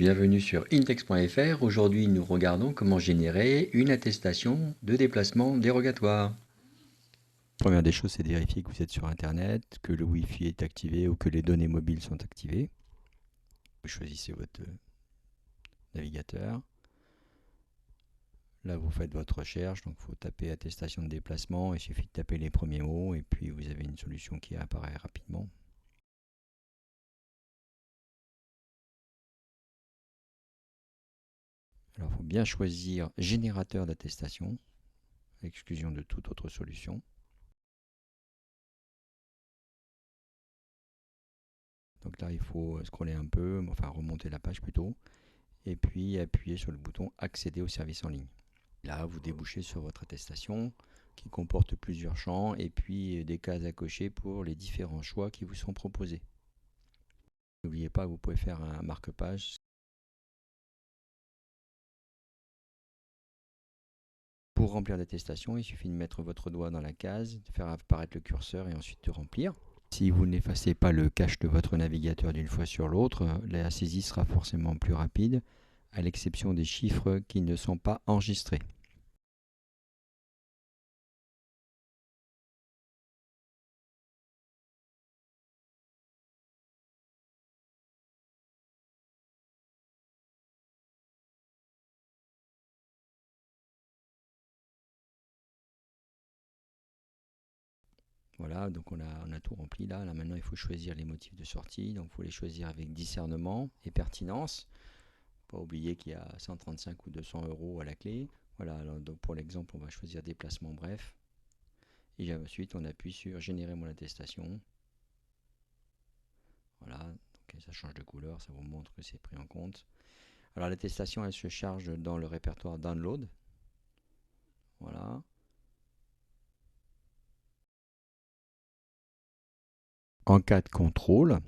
bienvenue sur intex.fr. Aujourd'hui, nous regardons comment générer une attestation de déplacement dérogatoire. Première des choses, c'est de vérifier que vous êtes sur Internet, que le Wi-Fi est activé ou que les données mobiles sont activées. Vous choisissez votre navigateur. Là, vous faites votre recherche, donc il faut taper attestation de déplacement. Il suffit de taper les premiers mots et puis vous avez une solution qui apparaît rapidement. Alors, il faut bien choisir générateur d'attestation, à l'exclusion de toute autre solution. Donc là, il faut scroller un peu, enfin remonter la page plutôt, et puis appuyer sur le bouton accéder au service en ligne. Là, vous débouchez sur votre attestation qui comporte plusieurs champs et puis des cases à cocher pour les différents choix qui vous sont proposés. N'oubliez pas que vous pouvez faire un marque-page. Pour remplir l'attestation, il suffit de mettre votre doigt dans la case, de faire apparaître le curseur et ensuite de remplir. Si vous n'effacez pas le cache de votre navigateur d'une fois sur l'autre, la saisie sera forcément plus rapide, à l'exception des chiffres qui ne sont pas enregistrés. Voilà, donc on a tout rempli là. Là maintenant il faut choisir les motifs de sortie, donc il faut les choisir avec discernement et pertinence. Pas oublier qu'il y a 135 ou 200 € à la clé. Voilà, alors donc pour l'exemple on va choisir déplacement bref. Et ensuite on appuie sur générer mon attestation. Voilà, donc ça change de couleur, ça vous montre que c'est pris en compte. Alors l'attestation elle se charge dans le répertoire download. Voilà. En cas de contrôle,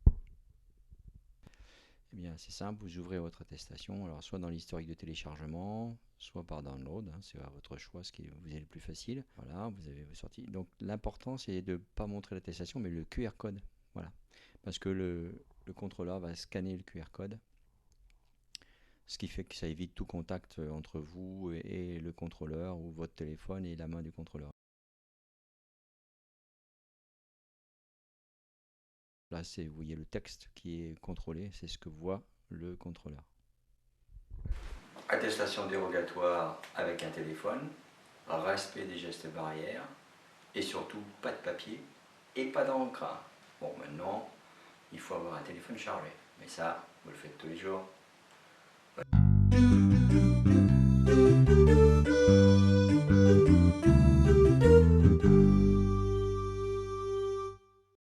eh bien, c'est simple, vous ouvrez votre attestation, alors soit dans l'historique de téléchargement, soit par download, hein, c'est à votre choix ce qui vous est le plus facile. Voilà, vous avez vos sorties. Donc l'important c'est de ne pas montrer l'attestation, mais le QR code. Voilà, parce que le contrôleur va scanner le QR code, ce qui fait que ça évite tout contact entre vous et le contrôleur, ou votre téléphone et la main du contrôleur. Là, vous voyez le texte qui est contrôlé, c'est ce que voit le contrôleur. Attestation dérogatoire avec un téléphone, respect des gestes barrières, et surtout pas de papier et pas d'encre. Bon, maintenant, il faut avoir un téléphone chargé, mais ça, vous le faites tous les jours.